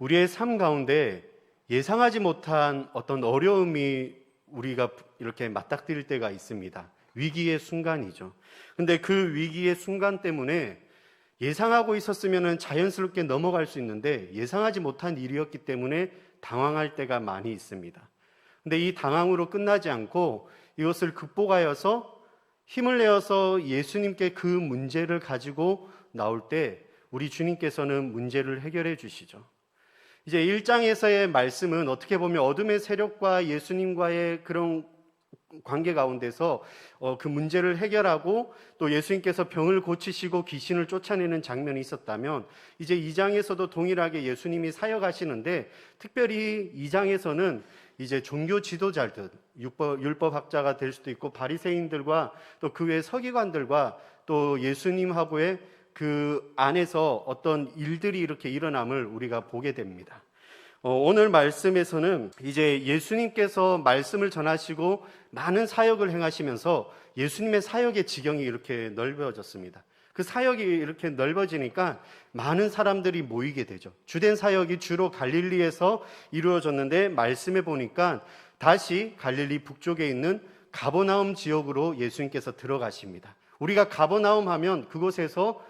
우리의 삶 가운데 예상하지 못한 어떤 어려움이 우리가 이렇게 맞닥뜨릴 때가 있습니다. 위기의 순간이죠. 근데 그 위기의 순간 때문에 예상하고 있었으면 자연스럽게 넘어갈 수 있는데 예상하지 못한 일이었기 때문에 당황할 때가 많이 있습니다. 근데 이 당황으로 끝나지 않고 이것을 극복하여서 힘을 내어서 예수님께 그 문제를 가지고 나올 때 우리 주님께서는 문제를 해결해 주시죠. 이제 1장에서의 말씀은 어떻게 보면 어둠의 세력과 예수님과의 그런 관계 가운데서 그 문제를 해결하고 또 예수님께서 병을 고치시고 귀신을 쫓아내는 장면이 있었다면, 이제 2장에서도 동일하게 예수님이 사역하시는데, 특별히 2장에서는 이제 종교 지도자들, 율법학자가 될 수도 있고 바리새인들과 또 그 외 서기관들과 또 예수님하고의 그 안에서 어떤 일들이 이렇게 일어남을 우리가 보게 됩니다. 오늘 말씀에서는 이제 예수님께서 말씀을 전하시고 많은 사역을 행하시면서 예수님의 사역의 지경이 이렇게 넓어졌습니다. 그 사역이 이렇게 넓어지니까 많은 사람들이 모이게 되죠. 주된 사역이 주로 갈릴리에서 이루어졌는데, 말씀해 보니까 다시 갈릴리 북쪽에 있는 가버나움 지역으로 예수님께서 들어가십니다. 우리가 가버나움 하면 그곳에서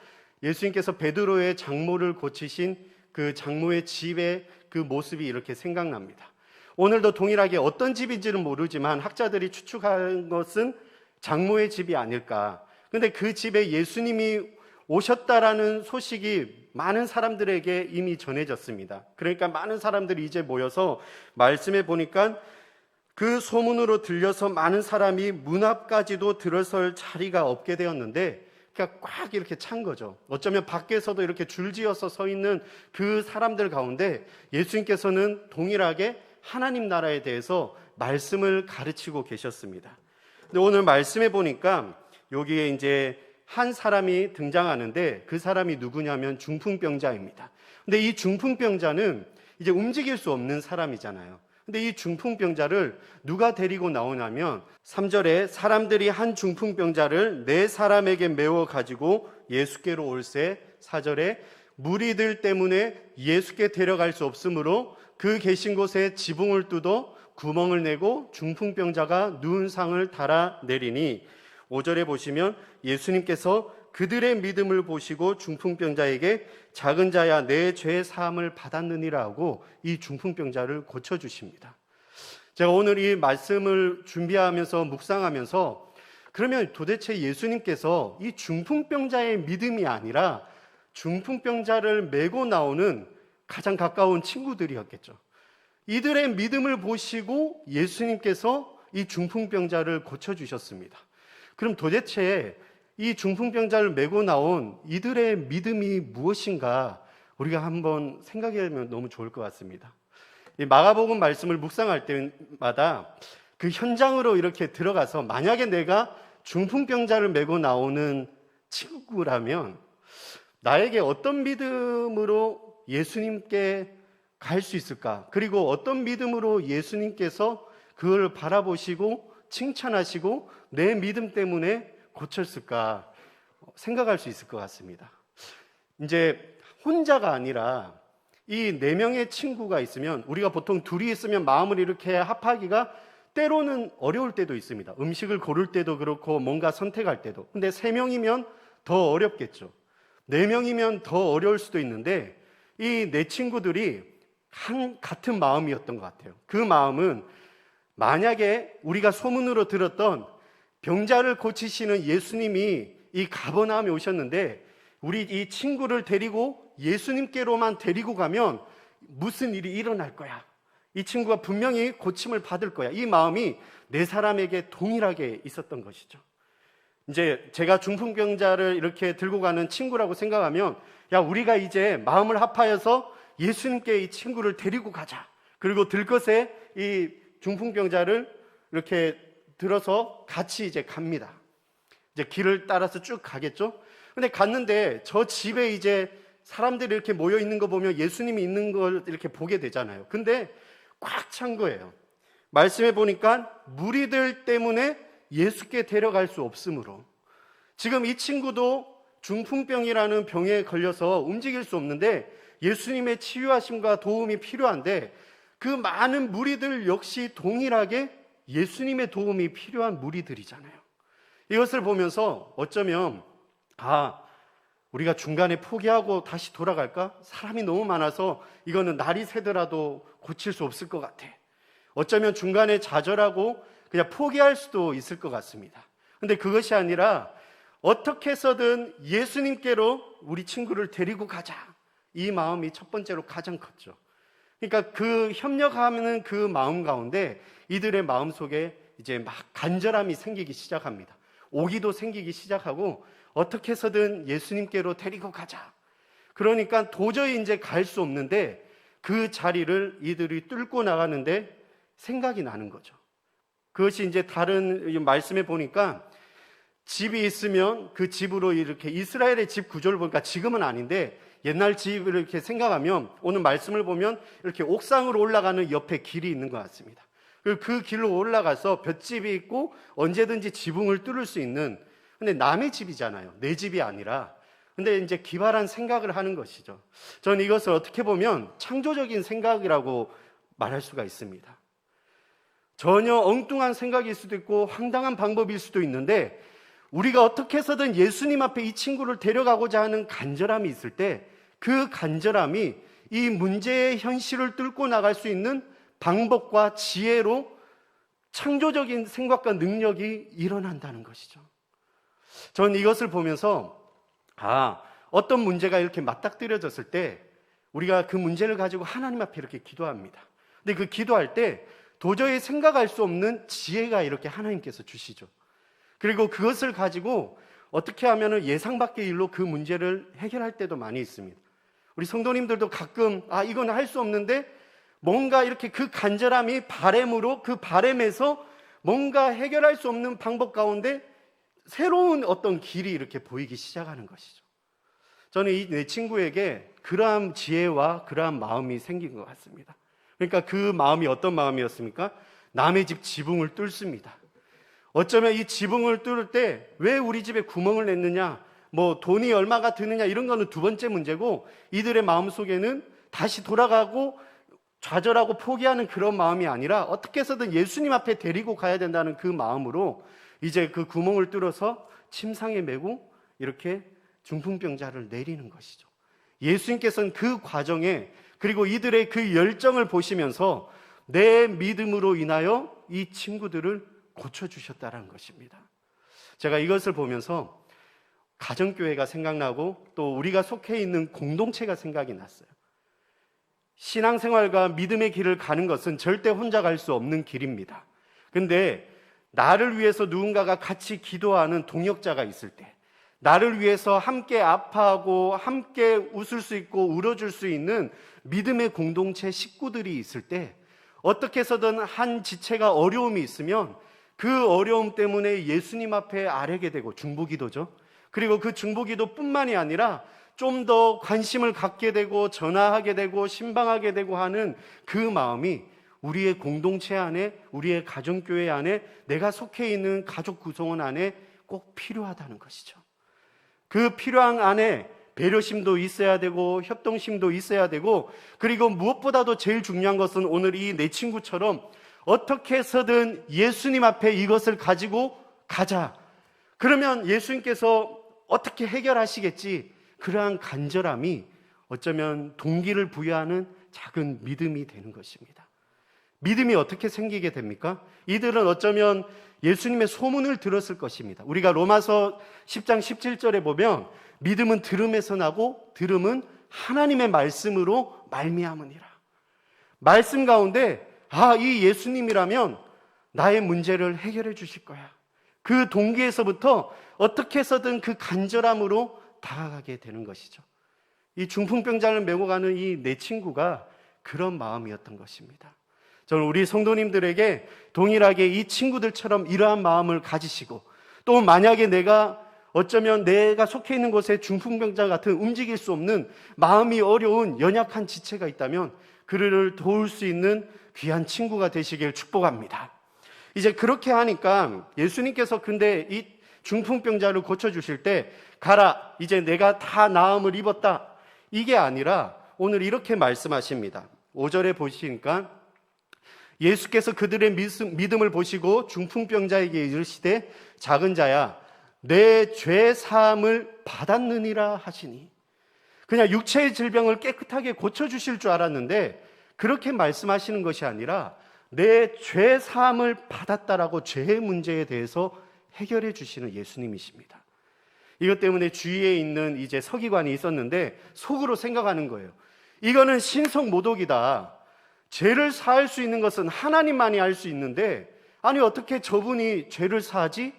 예수님께서 베드로의 장모를 고치신 그 장모의 집의 그 모습이 이렇게 생각납니다. 오늘도 동일하게 어떤 집인지는 모르지만 학자들이 추측한 것은 장모의 집이 아닐까. 근데 그 집에 예수님이 오셨다라는 소식이 많은 사람들에게 이미 전해졌습니다. 그러니까 많은 사람들이 이제 모여서 말씀해 보니까 그 소문으로 들려서 많은 사람이 문 앞까지도 들어설 자리가 없게 되었는데, 그러니까 꽉 이렇게 찬 거죠. 어쩌면 밖에서도 이렇게 줄지어서 서 있는 그 사람들 가운데 예수님께서는 동일하게 하나님 나라에 대해서 말씀을 가르치고 계셨습니다. 근데 오늘 말씀해 보니까 여기에 이제 한 사람이 등장하는데, 그 사람이 누구냐면 중풍병자입니다. 근데 이 중풍병자는 이제 움직일 수 없는 사람이잖아요. 근데 이 중풍병자를 누가 데리고 나오냐면 3절에 사람들이 한 중풍병자를 4사람에게 메워 가지고 예수께로 올세, 4절에 무리들 때문에 예수께 데려갈 수 없으므로 그 계신 곳에 지붕을 뚫어 구멍을 내고 중풍병자가 누운 상을 달아 내리니, 5절에 보시면 예수님께서 그들의 믿음을 보시고 중풍병자에게 작은 자야 내 죄 사함을 받았느니라 하고 이 중풍병자를 고쳐주십니다. 제가 오늘 이 말씀을 준비하면서 묵상하면서, 그러면 도대체 예수님께서 이 중풍병자의 믿음이 아니라 중풍병자를 메고 나오는 가장 가까운 친구들이었겠죠. 이들의 믿음을 보시고 예수님께서 이 중풍병자를 고쳐주셨습니다. 그럼 도대체 이 중풍병자를 메고 나온 이들의 믿음이 무엇인가 우리가 한번 생각해보면 너무 좋을 것 같습니다. 이 마가복음 말씀을 묵상할 때마다 그 현장으로 이렇게 들어가서, 만약에 내가 중풍병자를 메고 나오는 친구라면 나에게 어떤 믿음으로 예수님께 갈 수 있을까? 그리고 어떤 믿음으로 예수님께서 그걸 바라보시고 칭찬하시고 내 믿음 때문에 고쳤을까 생각할 수 있을 것 같습니다. 이제 혼자가 아니라 이 4명의 친구가 있으면, 우리가 보통 둘이 있으면 마음을 이렇게 합하기가 때로는 어려울 때도 있습니다. 음식을 고를 때도 그렇고 뭔가 선택할 때도. 근데 3명이면 더 어렵겠죠. 4명이면 더 어려울 수도 있는데, 이 4친구들이 같은 마음이었던 것 같아요. 그 마음은 만약에 우리가 소문으로 들었던 병자를 고치시는 예수님이 이 가버나움에 오셨는데 우리 이 친구를 데리고 예수님께로만 데리고 가면 무슨 일이 일어날 거야. 이 친구가 분명히 고침을 받을 거야. 이 마음이 4사람에게 동일하게 있었던 것이죠. 이제 제가 중풍병자를 이렇게 들고 가는 친구라고 생각하면, 야, 우리가 이제 마음을 합하여서 예수님께 이 친구를 데리고 가자. 그리고 들것에 이 중풍병자를 이렇게 들어서 같이 이제 갑니다. 이제 길을 따라서 쭉 가겠죠? 근데 갔는데 저 집에 이제 사람들이 이렇게 모여 있는 거 보면 예수님이 있는 걸 이렇게 보게 되잖아요. 근데 꽉 찬 거예요. 말씀해 보니까 무리들 때문에 예수께 데려갈 수 없으므로. 지금 이 친구도 중풍병이라는 병에 걸려서 움직일 수 없는데 예수님의 치유하심과 도움이 필요한데 그 많은 무리들 역시 동일하게 예수님의 도움이 필요한 무리들이잖아요. 이것을 보면서 어쩌면 우리가 중간에 포기하고 다시 돌아갈까? 사람이 너무 많아서 이거는 날이 새더라도 고칠 수 없을 것 같아. 어쩌면 중간에 좌절하고 그냥 포기할 수도 있을 것 같습니다. 근데 그것이 아니라 어떻게 해서든 예수님께로 우리 친구를 데리고 가자. 이 마음이 첫 번째로 가장 컸죠. 그러니까 그 협력하는 그 마음 가운데 이들의 마음 속에 이제 막 간절함이 생기기 시작합니다. 오기도 생기기 시작하고 어떻게 해서든 예수님께로 데리고 가자. 그러니까 도저히 이제 갈 수 없는데 그 자리를 이들이 뚫고 나가는데 생각이 나는 거죠. 그것이 이제 다른 말씀에 보니까 집이 있으면 그 집으로 이렇게 이스라엘의 집 구조를 보니까 지금은 아닌데 옛날 집을 이렇게 생각하면 오늘 말씀을 보면 이렇게 옥상으로 올라가는 옆에 길이 있는 것 같습니다. 그 길로 올라가서 볏집이 있고 언제든지 지붕을 뚫을 수 있는, 근데 남의 집이잖아요. 내 집이 아니라. 근데 이제 기발한 생각을 하는 것이죠. 저는 이것을 어떻게 보면 창조적인 생각이라고 말할 수가 있습니다. 전혀 엉뚱한 생각일 수도 있고 황당한 방법일 수도 있는데 우리가 어떻게 해서든 예수님 앞에 이 친구를 데려가고자 하는 간절함이 있을 때 그 간절함이 이 문제의 현실을 뚫고 나갈 수 있는 방법과 지혜로 창조적인 생각과 능력이 일어난다는 것이죠. 저는 이것을 보면서 어떤 문제가 이렇게 맞닥뜨려졌을 때 우리가 그 문제를 가지고 하나님 앞에 이렇게 기도합니다. 근데 그 기도할 때 도저히 생각할 수 없는 지혜가 이렇게 하나님께서 주시죠. 그리고 그것을 가지고 어떻게 하면 예상 밖의 일로 그 문제를 해결할 때도 많이 있습니다. 우리 성도님들도 가끔 이건 할 수 없는데 뭔가 이렇게 그 간절함이 바램으로 그 바램에서 뭔가 해결할 수 없는 방법 가운데 새로운 어떤 길이 이렇게 보이기 시작하는 것이죠. 저는 이 내 친구에게 그러한 지혜와 그러한 마음이 생긴 것 같습니다. 그러니까 그 마음이 어떤 마음이었습니까? 남의 집 지붕을 뚫습니다. 어쩌면 이 지붕을 뚫을 때 왜 우리 집에 구멍을 냈느냐, 돈이 얼마가 드느냐 이런 거는 두 번째 문제고 이들의 마음속에는 다시 돌아가고 좌절하고 포기하는 그런 마음이 아니라 어떻게 해서든 예수님 앞에 데리고 가야 된다는 그 마음으로 이제 그 구멍을 뚫어서 침상에 메고 이렇게 중풍병자를 내리는 것이죠. 예수님께서는 그 과정에 그리고 이들의 그 열정을 보시면서 내 믿음으로 인하여 이 친구들을 고쳐주셨다는 것입니다. 제가 이것을 보면서 가정교회가 생각나고 또 우리가 속해 있는 공동체가 생각이 났어요. 신앙생활과 믿음의 길을 가는 것은 절대 혼자 갈 수 없는 길입니다. 근데 나를 위해서 누군가가 같이 기도하는 동역자가 있을 때, 나를 위해서 함께 아파하고 함께 웃을 수 있고 울어줄 수 있는 믿음의 공동체 식구들이 있을 때 어떻게 해서든 한 지체가 어려움이 있으면 그 어려움 때문에 예수님 앞에 아뢰게 되고 중보기도죠. 그리고 그 중보기도뿐만이 아니라 좀 더 관심을 갖게 되고 전화하게 되고 신방하게 되고 하는 그 마음이 우리의 공동체 안에, 우리의 가정교회 안에, 내가 속해 있는 가족 구성원 안에 꼭 필요하다는 것이죠. 그 필요한 안에 배려심도 있어야 되고 협동심도 있어야 되고 그리고 무엇보다도 제일 중요한 것은 오늘 이 내 친구처럼 어떻게 해서든 예수님 앞에 이것을 가지고 가자. 그러면 예수님께서 어떻게 해결하시겠지. 그러한 간절함이 어쩌면 동기를 부여하는 작은 믿음이 되는 것입니다. 믿음이 어떻게 생기게 됩니까? 이들은 어쩌면 예수님의 소문을 들었을 것입니다. 우리가 로마서 10장 17절에 보면 믿음은 들음에서 나고 들음은 하나님의 말씀으로 말미암으니라. 말씀 가운데 이 예수님이라면 나의 문제를 해결해 주실 거야. 그 동기에서부터 어떻게 해서든 그 간절함으로 다가가게 되는 것이죠. 이 중풍병자를 메고 가는 이 내 친구가 그런 마음이었던 것입니다. 저는 우리 성도님들에게 동일하게 이 친구들처럼 이러한 마음을 가지시고 또 만약에 어쩌면 내가 속해 있는 곳에 중풍병자 같은 움직일 수 없는 마음이 어려운 연약한 지체가 있다면 그를 도울 수 있는 귀한 친구가 되시길 축복합니다. 이제 그렇게 하니까 예수님께서 근데 이 중풍병자를 고쳐주실 때 가라, 이제 내가 다 나음을 입었다, 이게 아니라 오늘 이렇게 말씀하십니다. 5절에 보시니까 예수께서 그들의 믿음을 보시고 중풍병자에게 이르시되 작은 자야 내 죄 사함을 받았느니라 하시니, 그냥 육체의 질병을 깨끗하게 고쳐주실 줄 알았는데 그렇게 말씀하시는 것이 아니라 내 죄 사함을 받았다라고 죄의 문제에 대해서 해결해 주시는 예수님이십니다. 이것 때문에 주위에 있는 이제 서기관이 있었는데 속으로 생각하는 거예요. 이거는 신성모독이다. 죄를 사할 수 있는 것은 하나님만이 할 수 있는데 아니 어떻게 저분이 죄를 사하지?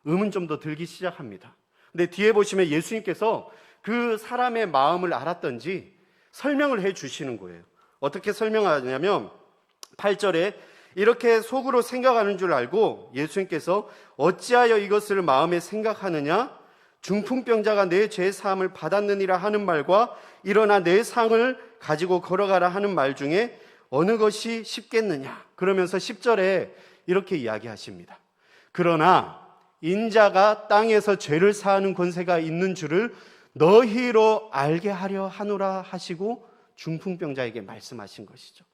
의문점도 들기 시작합니다. 근데 뒤에 보시면 예수님께서 그 사람의 마음을 알았던지 설명을 해 주시는 거예요. 어떻게 설명하냐면 8절에 이렇게 속으로 생각하는 줄 알고 예수님께서 어찌하여 이것을 마음에 생각하느냐? 중풍병자가 내 죄 사함을 받았느니라 하는 말과 일어나 내 상을 가지고 걸어가라 하는 말 중에 어느 것이 쉽겠느냐? 그러면서 10절에 이렇게 이야기하십니다. 그러나 인자가 땅에서 죄를 사하는 권세가 있는 줄을 너희로 알게 하려 하노라 하시고 중풍병자에게 말씀하신 것이죠.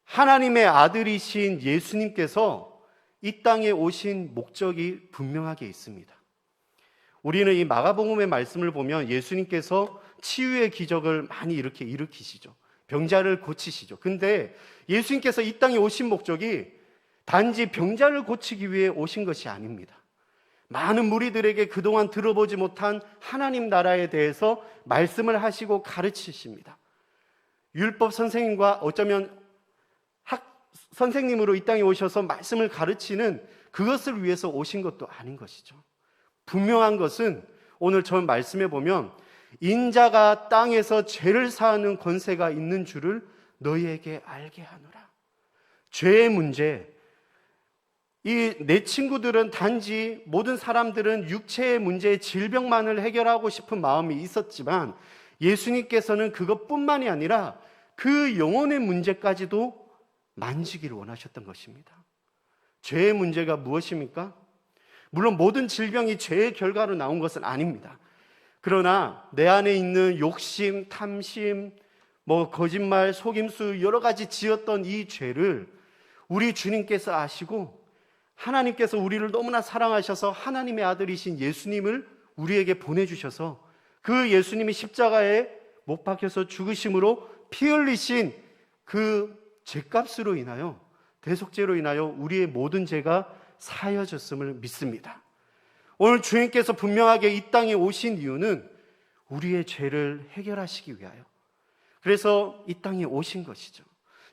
하나님의 아들이신 예수님께서 이 땅에 오신 목적이 분명하게 있습니다. 우리는 이 마가복음의 말씀을 보면 예수님께서 치유의 기적을 많이 이렇게 일으키시죠. 병자를 고치시죠. 근데 예수님께서 이 땅에 오신 목적이 단지 병자를 고치기 위해 오신 것이 아닙니다. 많은 무리들에게 그동안 들어보지 못한 하나님 나라에 대해서 말씀을 하시고 가르치십니다. 율법 선생님과 어쩌면 선생님으로 이 땅에 오셔서 말씀을 가르치는 그것을 위해서 오신 것도 아닌 것이죠. 분명한 것은 오늘 전 말씀해 보면 인자가 땅에서 죄를 사하는 권세가 있는 줄을 너희에게 알게 하노라. 죄의 문제, 이 내 친구들은 단지 모든 사람들은 육체의 문제, 질병만을 해결하고 싶은 마음이 있었지만 예수님께서는 그것뿐만이 아니라 그 영혼의 문제까지도 만지기를 원하셨던 것입니다. 죄의 문제가 무엇입니까? 물론 모든 질병이 죄의 결과로 나온 것은 아닙니다. 그러나 내 안에 있는 욕심, 탐심, 거짓말, 속임수 여러 가지 지었던 이 죄를 우리 주님께서 아시고 하나님께서 우리를 너무나 사랑하셔서 하나님의 아들이신 예수님을 우리에게 보내주셔서 그 예수님이 십자가에 못 박혀서 죽으심으로 피 흘리신 그 죄값으로 인하여, 대속죄로 인하여 우리의 모든 죄가 사여졌음을 믿습니다. 오늘 주님께서 분명하게 이 땅에 오신 이유는 우리의 죄를 해결하시기 위하여, 그래서 이 땅에 오신 것이죠.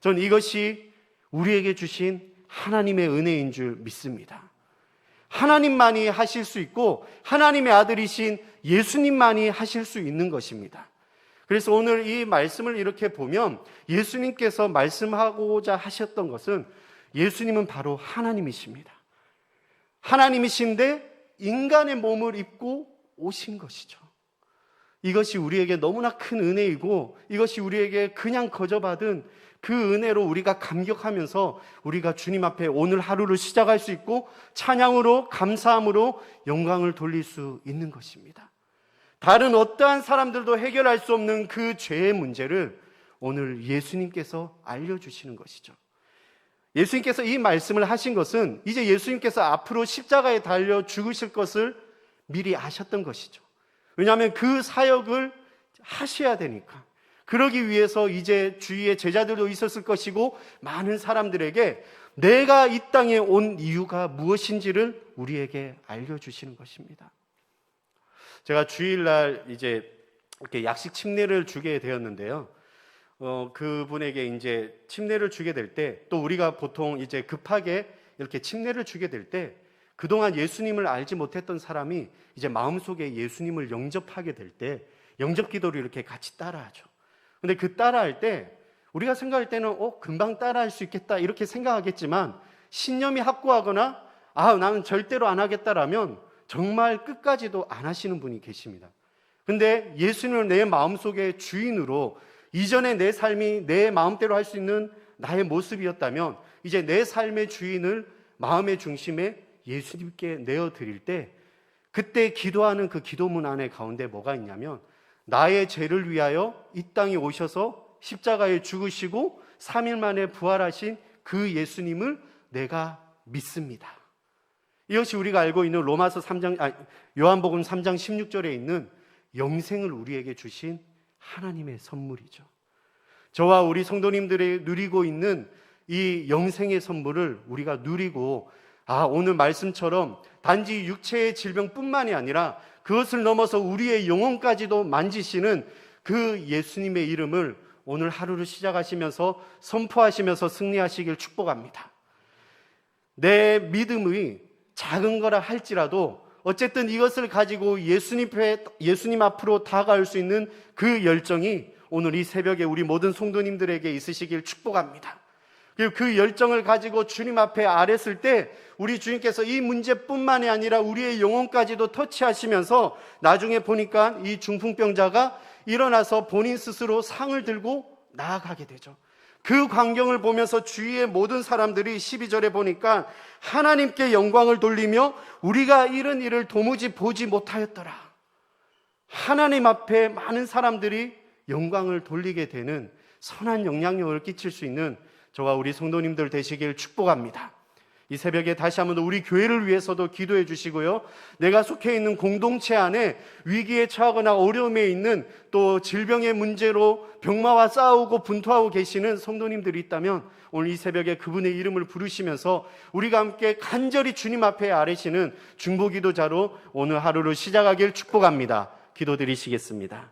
저는 이것이 우리에게 주신 하나님의 은혜인 줄 믿습니다. 하나님만이 하실 수 있고 하나님의 아들이신 예수님만이 하실 수 있는 것입니다. 그래서 오늘 이 말씀을 이렇게 보면 예수님께서 말씀하고자 하셨던 것은 예수님은 바로 하나님이십니다. 하나님이신데 인간의 몸을 입고 오신 것이죠. 이것이 우리에게 너무나 큰 은혜이고 이것이 우리에게 그냥 거저받은 그 은혜로 우리가 감격하면서 우리가 주님 앞에 오늘 하루를 시작할 수 있고 찬양으로, 감사함으로 영광을 돌릴 수 있는 것입니다. 다른 어떠한 사람들도 해결할 수 없는 그 죄의 문제를 오늘 예수님께서 알려주시는 것이죠. 예수님께서 이 말씀을 하신 것은 이제 예수님께서 앞으로 십자가에 달려 죽으실 것을 미리 아셨던 것이죠. 왜냐하면 그 사역을 하셔야 되니까. 그러기 위해서 이제 주위에 제자들도 있었을 것이고 많은 사람들에게 내가 이 땅에 온 이유가 무엇인지를 우리에게 알려주시는 것입니다. 제가 주일날 이제 이렇게 약식 침례를 주게 되었는데요. 그분에게 이제 침례를 주게 될 때, 또 우리가 보통 이제 급하게 이렇게 침례를 주게 될 때, 그동안 예수님을 알지 못했던 사람이 이제 마음속에 예수님을 영접하게 될 때, 영접 기도를 이렇게 같이 따라하죠. 근데 그 따라할 때, 우리가 생각할 때는, 금방 따라할 수 있겠다, 이렇게 생각하겠지만, 신념이 확고하거나, 나는 절대로 안 하겠다라면, 정말 끝까지도 안 하시는 분이 계십니다. 근데 예수님을 내 마음속의 주인으로, 이전에 내 삶이 내 마음대로 할 수 있는 나의 모습이었다면 이제 내 삶의 주인을 마음의 중심에 예수님께 내어드릴 때 그때 기도하는 그 기도문 안에 가운데 뭐가 있냐면 나의 죄를 위하여 이 땅에 오셔서 십자가에 죽으시고 3일 만에 부활하신 그 예수님을 내가 믿습니다. 이것이 우리가 알고 있는 요한복음 3장 16절에 있는 영생을 우리에게 주신 하나님의 선물이죠. 저와 우리 성도님들이 누리고 있는 이 영생의 선물을 우리가 누리고, 오늘 말씀처럼 단지 육체의 질병뿐만이 아니라 그것을 넘어서 우리의 영혼까지도 만지시는 그 예수님의 이름을 오늘 하루를 시작하시면서 선포하시면서 승리하시길 축복합니다. 내 믿음이 작은 거라 할지라도 어쨌든 이것을 가지고 예수님 앞으로 다가갈 수 있는 그 열정이 오늘 이 새벽에 우리 모든 성도님들에게 있으시길 축복합니다. 그리고 그 열정을 가지고 주님 앞에 아랬을 때 우리 주님께서 이 문제뿐만이 아니라 우리의 영혼까지도 터치하시면서 나중에 보니까 이 중풍병자가 일어나서 본인 스스로 상을 들고 나아가게 되죠. 그 광경을 보면서 주위의 모든 사람들이 12절에 보니까 하나님께 영광을 돌리며 우리가 이런 일을 도무지 보지 못하였더라. 하나님 앞에 많은 사람들이 영광을 돌리게 되는 선한 영향력을 끼칠 수 있는 저와 우리 성도님들 되시길 축복합니다. 이 새벽에 다시 한번 우리 교회를 위해서도 기도해 주시고요. 내가 속해 있는 공동체 안에 위기에 처하거나 어려움에 있는 또 질병의 문제로 병마와 싸우고 분투하고 계시는 성도님들이 있다면 오늘 이 새벽에 그분의 이름을 부르시면서 우리가 함께 간절히 주님 앞에 아뢰시는 중보기도자로 오늘 하루를 시작하길 축복합니다. 기도드리시겠습니다.